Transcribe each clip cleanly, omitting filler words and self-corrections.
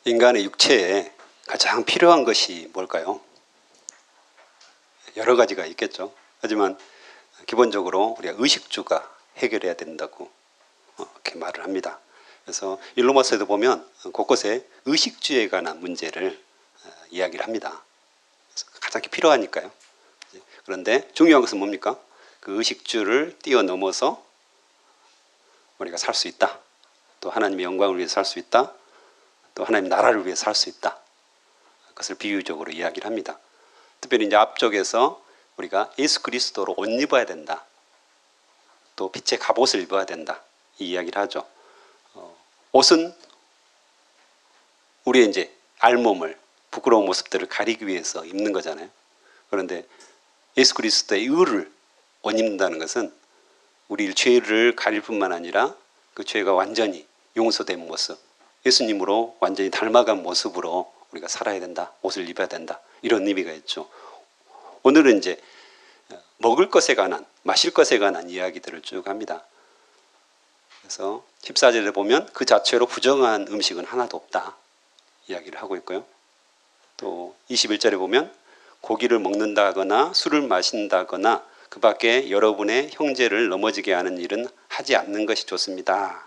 인간의 육체에 가장 필요한 것이 뭘까요? 여러 가지가 있겠죠. 하지만 기본적으로 우리가 의식주가 해결해야 된다고 이렇게 말을 합니다. 그래서 일로마서에도 보면 곳곳에 의식주에 관한 문제를 이야기를 합니다. 가장 필요하니까요. 그런데 중요한 것은 뭡니까? 그 의식주를 뛰어넘어서 우리가 살 수 있다. 또 하나님의 영광을 위해서 살 수 있다. 또 하나님 나라를 위해서 살 수 있다. 그것을 비유적으로 이야기를 합니다. 특별히 이제 앞쪽에서 우리가 예수 그리스도로 옷 입어야 된다. 또 빛의 갑옷을 입어야 된다. 이 이야기를 하죠. 옷은 우리의 이제 알몸을, 부끄러운 모습들을 가리기 위해서 입는 거잖아요. 그런데 예수 그리스도의 의를 옷 입는다는 것은 우리 죄를 가릴 뿐만 아니라 그 죄가 완전히 용서된 모습, 예수님으로 완전히 닮아간 모습으로 우리가 살아야 된다. 옷을 입어야 된다. 이런 의미가 있죠. 오늘은 이제 먹을 것에 관한, 마실 것에 관한 이야기들을 쭉 합니다. 그래서 14절에 보면 그 자체로 부정한 음식은 하나도 없다. 이야기를 하고 있고요. 또 21절에 보면 고기를 먹는다거나 술을 마신다거나 그 밖에 여러분의 형제를 넘어지게 하는 일은 하지 않는 것이 좋습니다.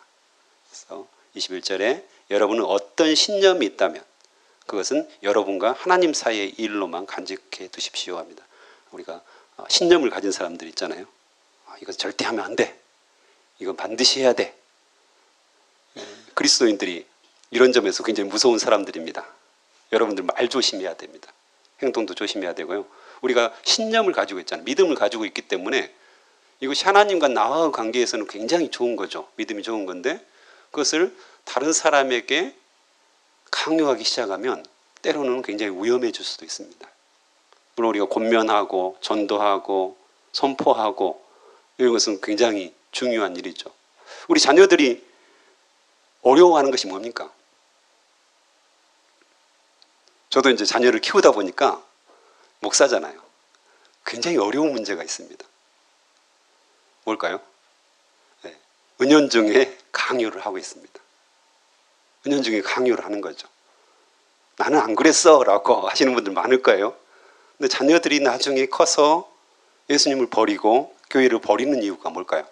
그래서 21절에 여러분은 어떤 신념이 있다면 그것은 여러분과 하나님 사이의 일로만 간직해 두십시오 합니다. 우리가 신념을 가진 사람들 있잖아요. 이건 절대 하면 안 돼. 이건 반드시 해야 돼. 그리스도인들이 이런 점에서 굉장히 무서운 사람들입니다. 여러분들 말 조심해야 됩니다. 행동도 조심해야 되고요. 우리가 신념을 가지고 있잖아요. 믿음을 가지고 있기 때문에 이것이 하나님과 나와의 관계에서는 굉장히 좋은 거죠. 믿음이 좋은 건데 그것을 다른 사람에게 강요하기 시작하면 때로는 굉장히 위험해질 수도 있습니다. 물론 우리가 권면하고 전도하고 선포하고 이런 것은 굉장히 중요한 일이죠. 우리 자녀들이 어려워하는 것이 뭡니까? 저도 이제 자녀를 키우다 보니까 목사잖아요. 굉장히 어려운 문제가 있습니다. 뭘까요? 네. 은연중에 강요를 하고 있습니다. 은연중에 강요를 하는 거죠. 나는 안 그랬어 라고 하시는 분들 많을 거예요. 근데 자녀들이 나중에 커서 예수님을 버리고 교회를 버리는 이유가 뭘까요?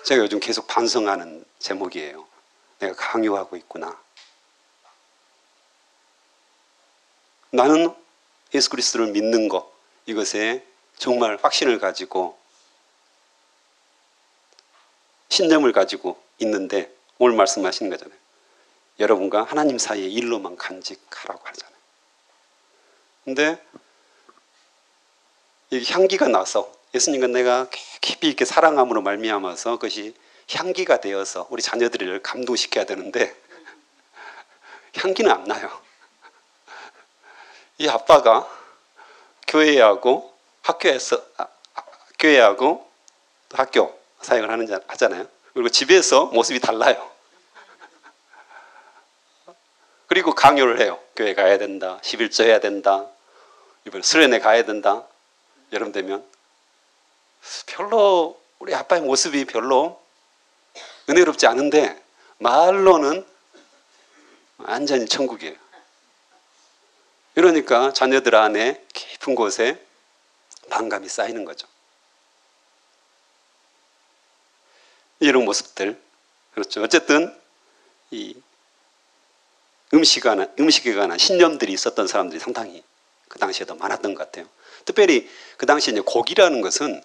제가 요즘 계속 반성하는 제목이에요. 내가 강요하고 있구나. 나는 예수 그리스도를 믿는 것, 이것에 정말 확신을 가지고 신념을 가지고 있는데 오늘 말씀하시는 거잖아요. 여러분과 하나님 사이의 일로만 간직하라고 하잖아요. 근데 이 향기가 나서 예수님과 내가 깊이 있게 사랑함으로 말미암아서 그것이 향기가 되어서 우리 자녀들을 감동시켜야 되는데 향기는 안 나요. 이 아빠가 교회하고 교회하고 학교 사역을 하잖아요. 그리고 집에서 모습이 달라요. 그리고 강요를 해요. 교회 가야 된다. 11조 해야 된다. 이번 수련회 가야 된다. 여름 되면 별로 우리 아빠의 모습이 별로 은혜롭지 않은데 말로는 완전히 천국이에요. 이러니까 자녀들 안에 깊은 곳에 반감이 쌓이는 거죠. 이런 모습들. 그렇죠. 어쨌든 이 음식에 관한 신념들이 있었던 사람들이 상당히 그 당시에도 많았던 것 같아요. 특별히 그 당시에 이제 고기라는 것은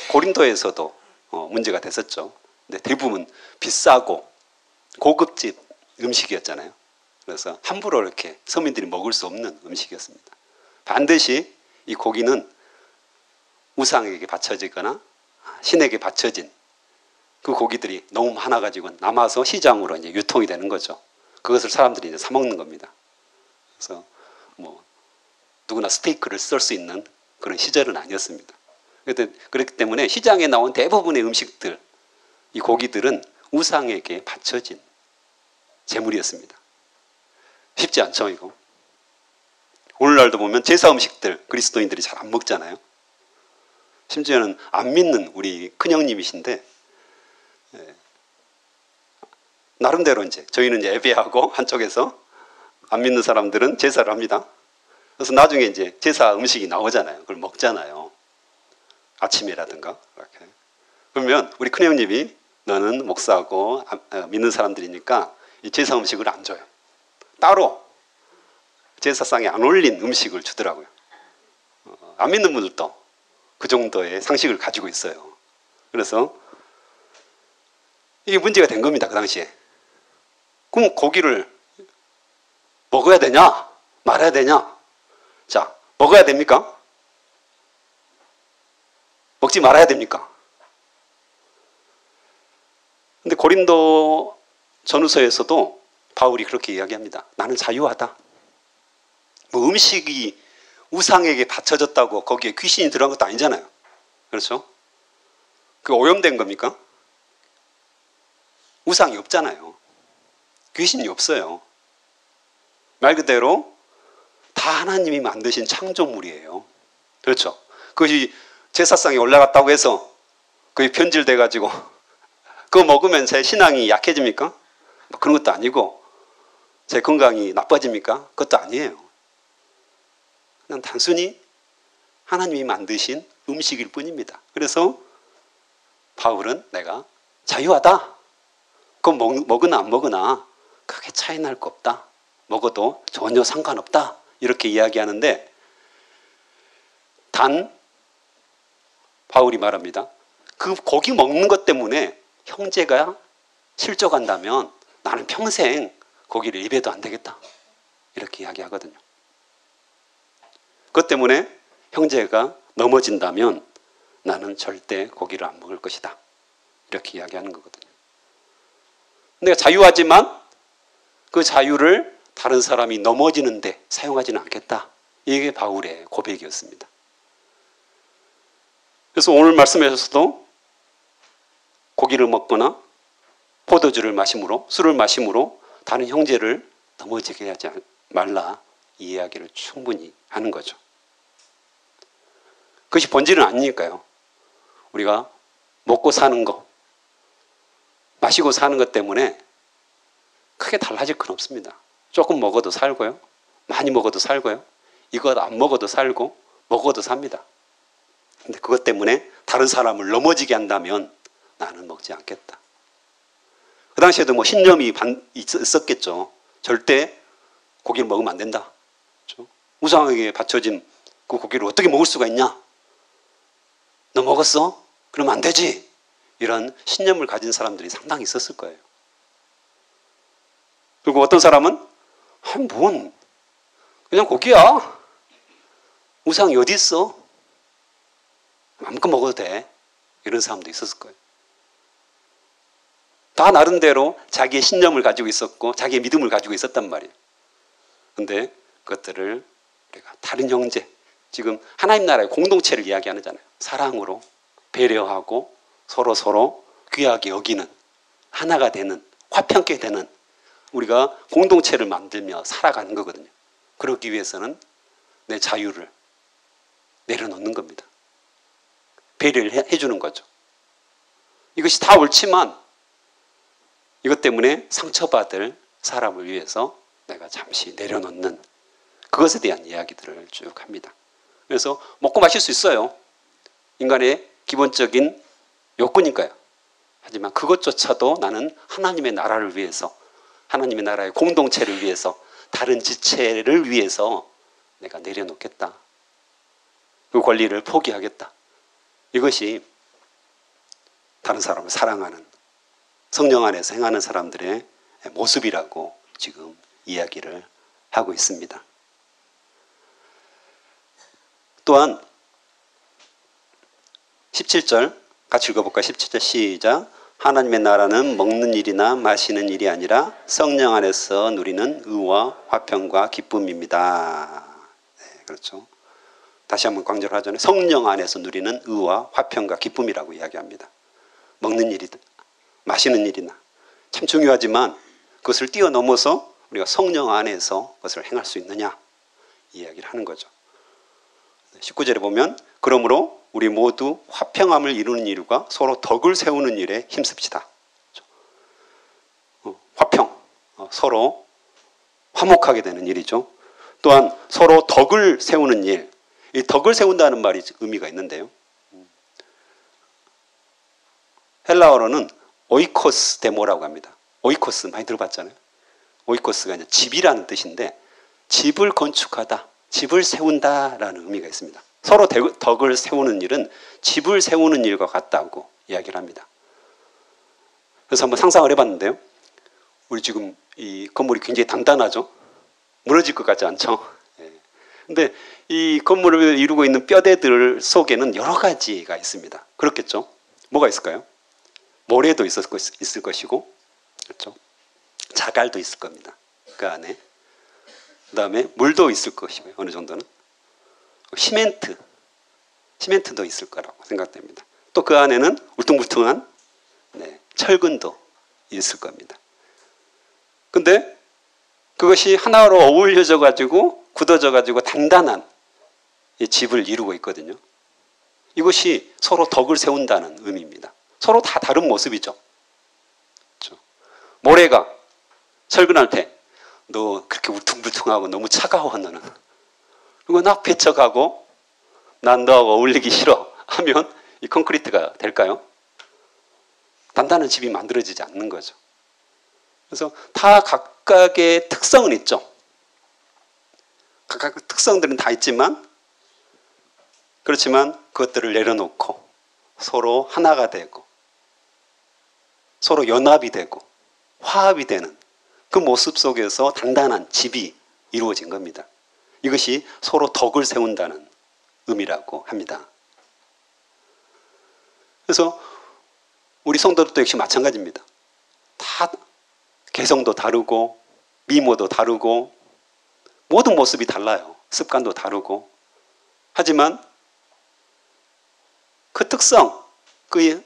고린도에서도 문제가 됐었죠. 근데 대부분 비싸고 고급집 음식이었잖아요. 그래서 함부로 이렇게 서민들이 먹을 수 없는 음식이었습니다. 반드시 이 고기는 우상에게 바쳐지거나 신에게 바쳐진 그 고기들이 너무 많아가지고 남아서 시장으로 이제 유통이 되는 거죠. 그것을 사람들이 이제 사 먹는 겁니다. 그래서 뭐 누구나 스테이크를 썰 수 있는 그런 시절은 아니었습니다. 그렇기 때문에 시장에 나온 대부분의 음식들, 이 고기들은 우상에게 바쳐진 제물이었습니다. 쉽지 않죠, 이거. 오늘날도 보면 제사 음식들 그리스도인들이 잘 안 먹잖아요. 심지어는 안 믿는 우리 큰형님이신데 나름대로 이제 저희는 이제 예배하고 한쪽에서 안 믿는 사람들은 제사를 합니다. 그래서 나중에 이제 제사 음식이 나오잖아요. 그걸 먹잖아요. 아침이라든가 이렇게. 그러면 우리 큰형님이 너는 목사고 믿는 사람들이니까 이 제사 음식을 안 줘요. 따로 제사상에 안 올린 음식을 주더라고요. 안 믿는 분들도 그 정도의 상식을 가지고 있어요. 그래서 이게 문제가 된 겁니다. 그 당시에. 그럼 고기를 먹어야 되냐? 말아야 되냐? 자, 먹어야 됩니까? 먹지 말아야 됩니까? 근데 고린도 전후서에서도 바울이 그렇게 이야기합니다. 나는 자유하다. 뭐 음식이 우상에게 바쳐졌다고 거기에 귀신이 들어간 것도 아니잖아요. 그렇죠? 그게 오염된 겁니까? 우상이 없잖아요. 귀신이 없어요. 말 그대로 다 하나님이 만드신 창조물이에요. 그렇죠? 그것이 제사상에 올라갔다고 해서 그게 변질돼 가지고 그거 먹으면 제 신앙이 약해집니까? 뭐 그런 것도 아니고 제 건강이 나빠집니까? 그것도 아니에요. 그냥 단순히 하나님이 만드신 음식일 뿐입니다. 그래서 바울은 내가 자유하다. 그거 먹으나 안 먹으나 크게 차이 날 거 없다. 먹어도 전혀 상관없다. 이렇게 이야기하는데 단 바울이 말합니다. 그 고기 먹는 것 때문에 형제가 실족한다면 나는 평생 고기를 입에도 안 되겠다. 이렇게 이야기하거든요. 그것 때문에 형제가 넘어진다면 나는 절대 고기를 안 먹을 것이다. 이렇게 이야기하는 거거든요. 내가 자유하지만 그 자유를 다른 사람이 넘어지는데 사용하지는 않겠다. 이게 바울의 고백이었습니다. 그래서 오늘 말씀에서도 고기를 먹거나 포도주를 마심으로 술을 마심으로 다른 형제를 넘어지게 하지 말라. 이 이야기를 충분히 하는 거죠. 그것이 본질은 아니니까요. 우리가 먹고 사는 거, 마시고 사는 것 때문에 크게 달라질 건 없습니다. 조금 먹어도 살고요. 많이 먹어도 살고요. 이것 안 먹어도 살고 먹어도 삽니다. 근데 그것 때문에 다른 사람을 넘어지게 한다면 나는 먹지 않겠다. 그 당시에도 뭐 신념이 있었겠죠. 절대 고기를 먹으면 안 된다. 그렇죠? 우상에게 바쳐진 그 고기를 어떻게 먹을 수가 있냐? 너 먹었어? 그러면 안 되지. 이런 신념을 가진 사람들이 상당히 있었을 거예요. 그리고 어떤 사람은 뭔 그냥 고기야. 우상이 어디 있어? 마음껏 먹어도 돼. 이런 사람도 있었을 거예요. 다 나름대로 자기의 신념을 가지고 있었고 자기의 믿음을 가지고 있었단 말이에요. 그런데 그것들을 우리가 다른 형제, 지금 하나님 나라의 공동체를 이야기하잖아요. 사랑으로 배려하고 서로 귀하게 여기는 하나가 되는 화평케 되는 우리가 공동체를 만들며 살아가는 거거든요. 그러기 위해서는 내 자유를 내려놓는 겁니다. 배려를 해주는 거죠. 이것이 다 옳지만 이것 때문에 상처받을 사람을 위해서 내가 잠시 내려놓는 그것에 대한 이야기들을 쭉 합니다. 그래서 먹고 마실 수 있어요. 인간의 기본적인 욕구니까요. 하지만 그것조차도 나는 하나님의 나라를 위해서 하나님의 나라의 공동체를 위해서 다른 지체를 위해서 내가 내려놓겠다. 그 권리를 포기하겠다. 이것이 다른 사람을 사랑하는 성령 안에서 행하는 사람들의 모습이라고 지금 이야기를 하고 있습니다. 또한 17절 같이 읽어볼까요? 17절 시작. 하나님의 나라는 먹는 일이나 마시는 일이 아니라 성령 안에서 누리는 의와 화평과 기쁨입니다. 네, 그렇죠. 다시 한번 강조를 하잖아요. 성령 안에서 누리는 의와 화평과 기쁨이라고 이야기합니다. 먹는 일이든 마시는 일이나 참 중요하지만 그것을 뛰어넘어서 우리가 성령 안에서 그것을 행할 수 있느냐 이 이야기를 하는 거죠. 19절에 보면 그러므로 우리 모두 화평함을 이루는 일과 서로 덕을 세우는 일에 힘씁시다. 서로 화목하게 되는 일이죠. 또한 서로 덕을 세우는 일. 이 덕을 세운다는 말이 의미가 있는데요. 헬라어로는 오이코스 데모라고 합니다. 오이코스 많이 들어봤잖아요. 오이코스가 이제 집이라는 뜻인데 집을 건축하다, 집을 세운다라는 의미가 있습니다. 서로 덕을 세우는 일은 집을 세우는 일과 같다고 이야기를 합니다. 그래서 한번 상상을 해봤는데요. 우리 지금 이 건물이 굉장히 단단하죠? 무너질 것 같지 않죠? 근데 이 건물을 이루고 있는 뼈대들 속에는 여러 가지가 있습니다. 그렇겠죠? 뭐가 있을까요? 모래도 있을 것이고, 그렇죠? 자갈도 있을 겁니다. 그 안에. 그 다음에 물도 있을 것이고요. 어느 정도는. 시멘트도 있을 거라고 생각됩니다. 또 그 안에는 울퉁불퉁한 철근도 있을 겁니다. 근데 그것이 하나로 어울려져 가지고 굳어져 가지고 단단한 이 집을 이루고 있거든요. 이것이 서로 덕을 세운다는 의미입니다. 서로 다 다른 모습이죠. 그렇죠? 모래가 철근할 때 너 그렇게 울퉁불퉁하고 너무 차가워 너는. 그리고 나 배척하고 난 너하고 어울리기 싫어 하면 이 콘크리트가 될까요? 단단한 집이 만들어지지 않는 거죠. 그래서 다 각각의 특성은 있죠. 각각 특성들은 다 있지만 그렇지만 그것들을 내려놓고 서로 하나가 되고 서로 연합이 되고 화합이 되는 그 모습 속에서 단단한 집이 이루어진 겁니다. 이것이 서로 덕을 세운다는 의미라고 합니다. 그래서 우리 성도들도 역시 마찬가지입니다. 다 개성도 다르고 미모도 다르고 모든 모습이 달라요. 습관도 다르고. 하지만 그 특성, 그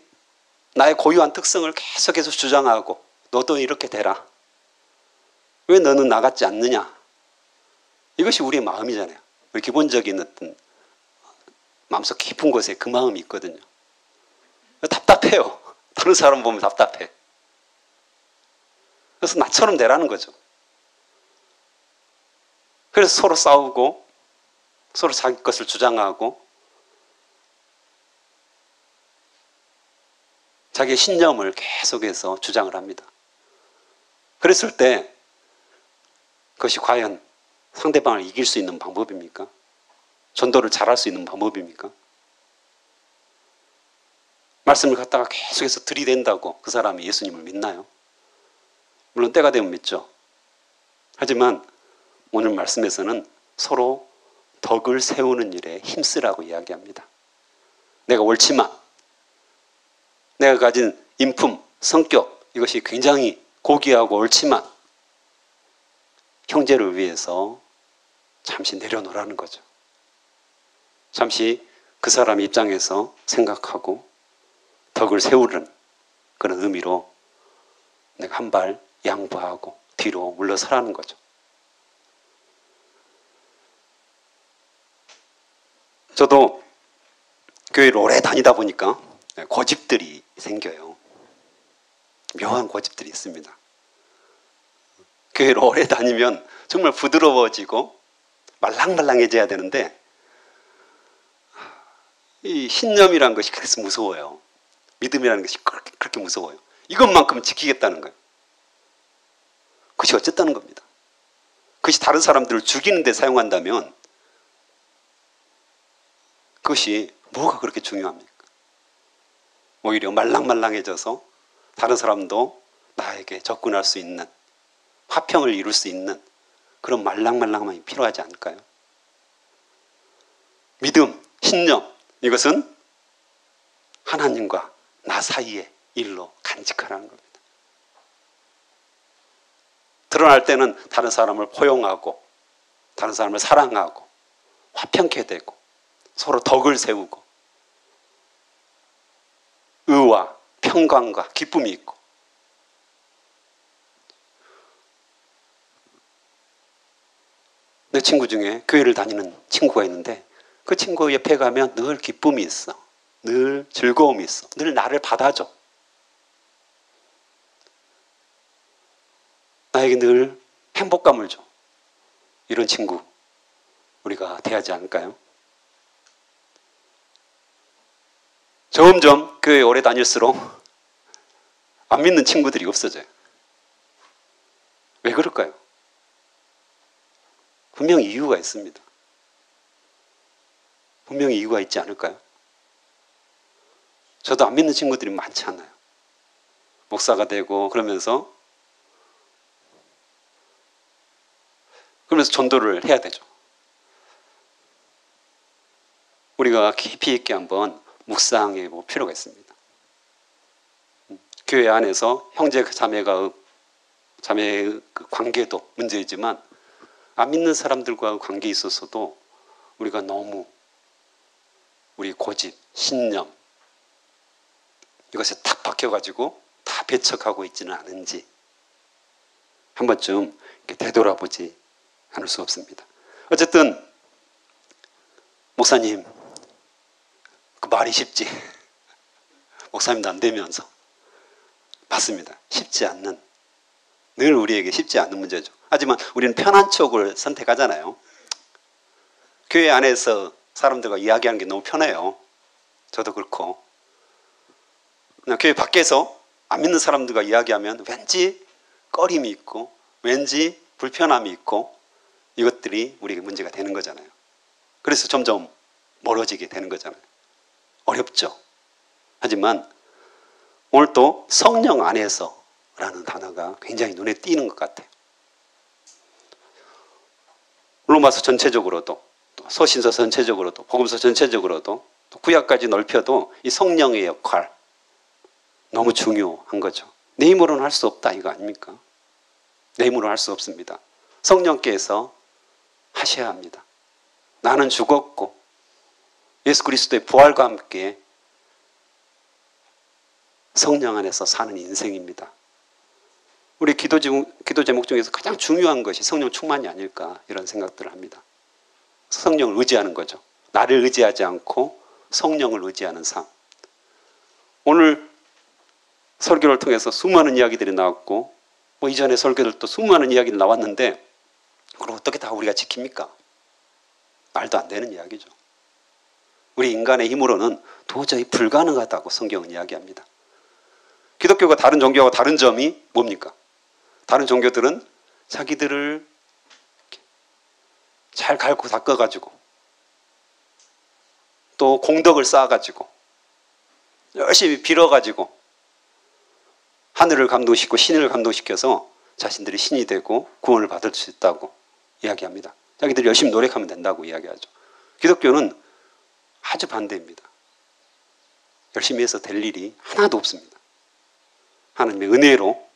나의 고유한 특성을 계속해서 주장하고 너도 이렇게 되라. 왜 너는 나 같지 않느냐? 이것이 우리의 마음이잖아요. 우리 기본적인 어떤 마음속 깊은 곳에 그 마음이 있거든요. 답답해요. 다른 사람 보면 답답해. 그래서 나처럼 되라는 거죠. 그래서 서로 싸우고 서로 자기 것을 주장하고 자기의 신념을 계속해서 주장을 합니다. 그랬을 때 그것이 과연 상대방을 이길 수 있는 방법입니까? 전도를 잘할 수 있는 방법입니까? 말씀을 갖다가 계속해서 들이댄다고 그 사람이 예수님을 믿나요? 물론 때가 되면 믿죠. 하지만 오늘 말씀에서는 서로 덕을 세우는 일에 힘쓰라고 이야기합니다. 내가 옳지만 내가 가진 인품, 성격 이것이 굉장히 고귀하고 옳지만 형제를 위해서 잠시 내려놓으라는 거죠. 잠시 그 사람 입장에서 생각하고 덕을 세우는 그런 의미로 내가 한 발 양보하고 뒤로 물러서라는 거죠. 저도 교회를 오래 다니다 보니까 고집들이 생겨요. 묘한 고집들이 있습니다. 교회를 오래 다니면 정말 부드러워지고 말랑말랑해져야 되는데 이 신념이라는 것이 그래서 무서워요. 믿음이라는 것이 그렇게 무서워요. 이것만큼 지키겠다는 거예요. 그것이 어쨌다는 겁니다. 그것이 다른 사람들을 죽이는 데 사용한다면 그것이 뭐가 그렇게 중요합니까? 오히려 말랑말랑해져서 다른 사람도 나에게 접근할 수 있는 화평을 이룰 수 있는 그런 말랑말랑함이 필요하지 않을까요? 믿음, 신념 이것은 하나님과 나 사이의 일로 간직하라는 겁니다. 드러날 때는 다른 사람을 포용하고 다른 사람을 사랑하고 화평케 되고 서로 덕을 세우고 의와 평강과 기쁨이 있고 내 친구 중에 교회를 다니는 친구가 있는데 그 친구 옆에 가면 늘 기쁨이 있어. 늘 즐거움이 있어. 늘 나를 받아줘. 나에게 늘 행복감을 줘. 이런 친구 우리가 대하지 않을까요? 점점 교회 오래 다닐수록 안 믿는 친구들이 없어져요. 왜 그럴까요? 분명히 이유가 있습니다. 분명히 이유가 있지 않을까요? 저도 안 믿는 친구들이 많지 않아요. 목사가 되고 그러면서 전도를 해야 되죠. 우리가 깊이 있게 한번 묵상해 볼 필요가 있습니다. 교회 안에서 형제 자매의 그 관계도 문제이지만 안 믿는 사람들과의 관계에 있어서도 우리가 너무 우리 고집, 신념 이것에 탁 박혀가지고 다 배척하고 있지는 않은지 한 번쯤 되돌아보지 않을 수 없습니다. 어쨌든 목사님 그 말이 쉽지 목사님도 안 되면서 맞습니다. 쉽지 않는 늘 우리에게 쉽지 않는 문제죠. 하지만 우리는 편한 쪽을 선택하잖아요. 교회 안에서 사람들과 이야기하는 게 너무 편해요. 저도 그렇고 그냥 교회 밖에서 안 믿는 사람들과 이야기하면 왠지 꺼림이 있고 왠지 불편함이 있고 이것들이 우리에게 문제가 되는 거잖아요. 그래서 점점 멀어지게 되는 거잖아요. 어렵죠. 하지만 오늘 또 성령 안에서라는 단어가 굉장히 눈에 띄는 것 같아요. 로마서 전체적으로도 또 서신서 전체적으로도 복음서 전체적으로도 또 구약까지 넓혀도 이 성령의 역할 너무 중요한 거죠. 내 힘으로는 할 수 없다 이거 아닙니까? 내 힘으로는 할 수 없습니다. 성령께서 하셔야 합니다. 나는 죽었고 예수 그리스도의 부활과 함께 성령 안에서 사는 인생입니다. 우리 기도 제목 중에서 가장 중요한 것이 성령 충만이 아닐까 이런 생각들을 합니다. 성령을 의지하는 거죠. 나를 의지하지 않고 성령을 의지하는 삶. 오늘 설교를 통해서 수많은 이야기들이 나왔고 뭐 이전의 설교들도 수많은 이야기들이 나왔는데 그걸 어떻게 다 우리가 지킵니까? 말도 안 되는 이야기죠. 우리 인간의 힘으로는 도저히 불가능하다고 성경은 이야기합니다. 기독교가 다른 종교와 다른 점이 뭡니까? 다른 종교들은 자기들을 잘 갈고 닦아가지고 또 공덕을 쌓아가지고 열심히 빌어가지고 하늘을 감동시키고 신을 감동시켜서 자신들이 신이 되고 구원을 받을 수 있다고 이야기합니다. 자기들이 열심히 노력하면 된다고 이야기하죠. 기독교는 아주 반대입니다. 열심히 해서 될 일이 하나도 없습니다. 하나님의 은혜로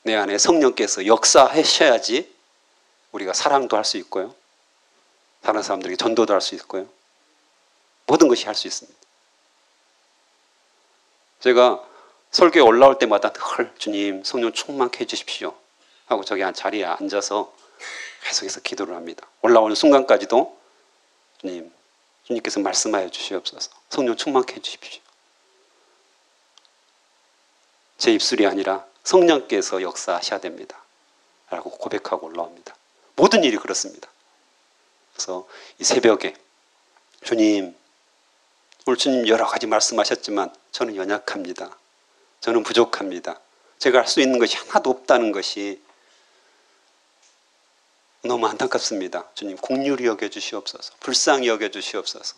내 안에 성령께서 역사하셔야지 우리가 사랑도 할 수 있고요. 다른 사람들에게 전도도 할 수 있고요. 모든 것이 할 수 있습니다. 제가 설교에 올라올 때마다 늘 주님 성령 충만케 해주십시오 하고 저기 자리에 앉아서 계속해서 기도를 합니다. 올라오는 순간까지도 주님께서 말씀하여 주시옵소서. 성령 충만케 해주십시오. 제 입술이 아니라 성령께서 역사하셔야 됩니다. 라고 고백하고 올라옵니다. 모든 일이 그렇습니다. 그래서 이 새벽에 주님, 오늘 주님 여러 가지 말씀하셨지만 저는 연약합니다. 저는 부족합니다. 제가 할 수 있는 것이 하나도 없다는 것이 너무 안타깝습니다. 주님 긍휼히 여겨주시옵소서. 불쌍히 여겨주시옵소서.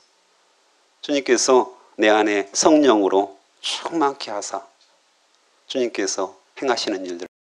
주님께서 내 안에 성령으로 충만케 하사 주님께서 행하시는 일들